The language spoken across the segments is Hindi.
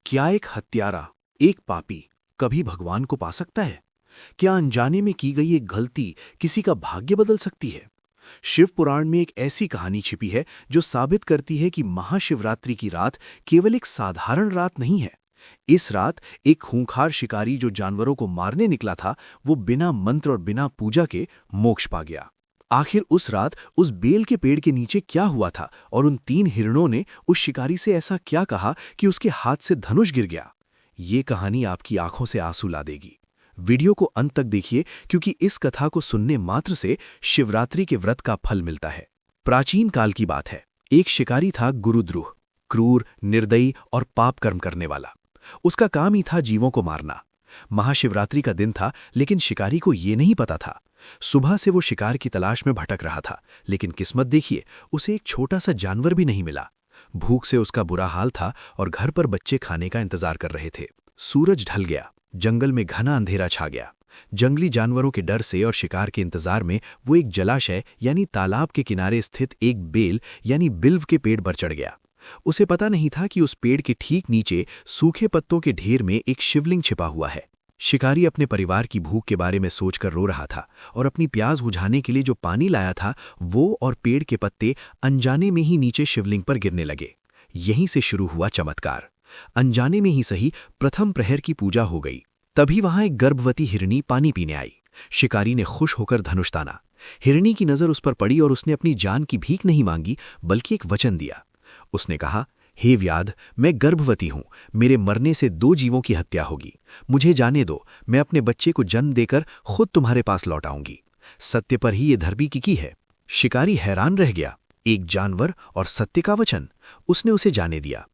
क्या एक हत्यारा, एक पापी कभी भगवान को पा सकता है? क्या अनजाने में की गई एक गलती किसी का भाग्य बदल सकती है? शिव पुराण में एक ऐसी कहानी छिपी है जो साबित करती है कि महाशिवरात्रि की रात केवल एक साधारण रात नहीं है। इस रात एक खूंखार शिकारी जो जानवरों को मारने निकला था, वो बिना मंत्र और बिना पूजा के मोक्ष पा गया। आखिर उस रात उस बेल के पेड़ के नीचे क्या हुआ था और उन 3 हिरणों ने उस शिकारी से ऐसा क्या कहा कि उसके हाथ से धनुष गिर गया? ये कहानी आपकी आंखों से आंसू ला देगी। वीडियो को अंत तक देखिए, क्योंकि इस कथा को सुनने मात्र से शिवरात्रि के व्रत का फल मिलता है। प्राचीन काल की बात है। एक शिकारी था गुरुद्रुह, क्रूर, निर्दयी और पाप कर्म करने वाला। उसका काम ही था जीवों को मारना। महाशिवरात्रि का दिन था, लेकिन शिकारी को ये नहीं पता था। सुबह से वो शिकार की तलाश में भटक रहा था, लेकिन किस्मत देखिए, उसे एक छोटा सा जानवर भी नहीं मिला। भूख से उसका बुरा हाल था और घर पर बच्चे खाने का इंतजार कर रहे थे। सूरज ढल गया, जंगल में घना अंधेरा छा गया। जंगली जानवरों के डर से और शिकार के इंतजार में वो एक जलाशय यानी तालाब के किनारे स्थित एक बेल यानी बिल्व के पेड़ पर चढ़ गया। उसे पता नहीं था कि उस पेड़ के ठीक नीचे सूखे पत्तों के ढेर में एक शिवलिंग छिपा हुआ है। शिकारी अपने परिवार की भूख के बारे में सोचकर रो रहा था और अपनी प्यास बुझाने के लिए जो पानी लाया था, वो और पेड़ के पत्ते अनजाने में ही नीचे शिवलिंग पर गिरने लगे। यहीं से शुरू हुआ चमत्कार। अनजाने में ही सही, प्रथम प्रहर की पूजा हो गई। तभी वहां एक गर्भवती हिरनी पानी पीने आई। शिकारी ने खुश होकर धनुष ताना। हिरनी की नजर उस पर पड़ी और उसने अपनी जान की भीख नहीं मांगी, बल्कि एक वचन दिया। उसने कहा, हे व्याध, मैं गर्भवती हूं, मेरे मरने से 2 जीवों की हत्या होगी। मुझे जाने दो, मैं अपने बच्चे को जन्म देकर खुद तुम्हारे पास लौट आऊंगी। सत्य पर ही ये धरती की है। शिकारी हैरान रह गया। एक जानवर और सत्य का वचन। उसने उसे जाने दिया।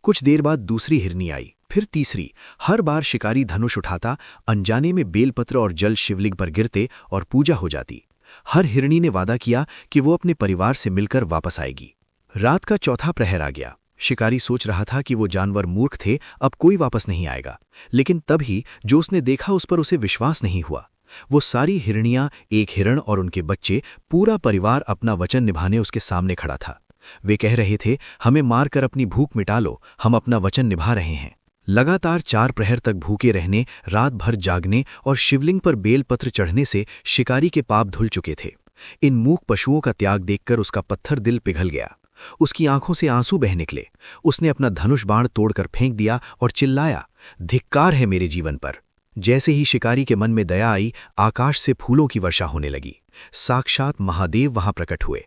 कुछ देर बाद दूसरी हिरनी आई, फिर तीसरी। हर बार शिकारी धनुष उठाता, अनजाने में बेलपत्र और जल शिवलिंग पर गिरते और पूजा हो जाती। हर हिरनी ने वादा किया कि वो अपने परिवार से मिलकर वापस आएगी। रात का चौथा प्रहर आ गया। शिकारी सोच रहा था कि वो जानवर मूर्ख थे, अब कोई वापस नहीं आएगा। लेकिन तभी जो उसने देखा उस पर उसे विश्वास नहीं हुआ। वो सारी हिरनियां, एक हिरण और उनके बच्चे, पूरा परिवार अपना वचन निभाने उसके सामने खड़ा था। वे कह रहे थे, हमें मारकर अपनी भूख मिटा लो, हम अपना वचन निभा रहे हैं। लगातार 4 प्रहर तक भूखे रहने, रात भर जागने और शिवलिंग पर बेलपत्र चढ़ने से शिकारी के पाप धुल चुके थे। इन मूक पशुओं का त्याग देखकर उसका पत्थर दिल पिघल गया। उसकी आंखों से आंसू बह निकले। उसने अपना धनुष बाण तोड़कर फेंक दिया और चिल्लाया, धिक्कार है मेरे जीवन पर। जैसे ही शिकारी के मन में दया आई, आकाश से फूलों की वर्षा होने लगी। साक्षात महादेव वहां प्रकट हुए।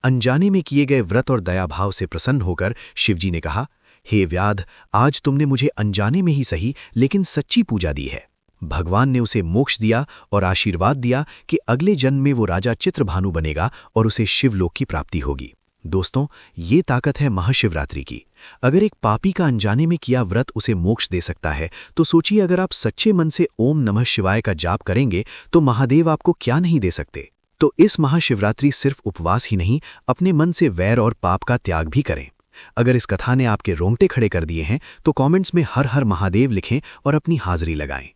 अनजाने में किए गए व्रत और दया भाव से प्रसन्न होकर शिवजी ने कहा, हे व्याध, आज तुमने मुझे अनजाने में ही सही लेकिन सच्ची पूजा दी है। भगवान ने उसे मोक्ष दिया और आशीर्वाद दिया कि अगले जन्म में वो राजा चित्रभानु बनेगा और उसे शिवलोक की प्राप्ति होगी। दोस्तों, ये ताकत है महाशिवरात्रि की। अगर एक पापी का अनजाने में किया व्रत उसे मोक्ष दे सकता है, तो सोचिए अगर आप सच्चे मन से ओम नमः शिवाय का जाप करेंगे तो महादेव आपको क्या नहीं दे सकते। तो इस महाशिवरात्रि सिर्फ उपवास ही नहीं, अपने मन से वैर और पाप का त्याग भी करें। अगर इस कथा ने आपके रोंगटे खड़े कर दिए हैं तो कमेंट्स में हर हर महादेव लिखें और अपनी हाजिरी लगाएं।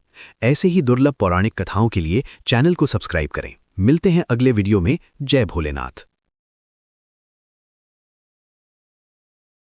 ऐसे ही दुर्लभ पौराणिक कथाओं के लिए चैनल को सब्सक्राइब करें। मिलते हैं अगले वीडियो में। जय भोलेनाथ।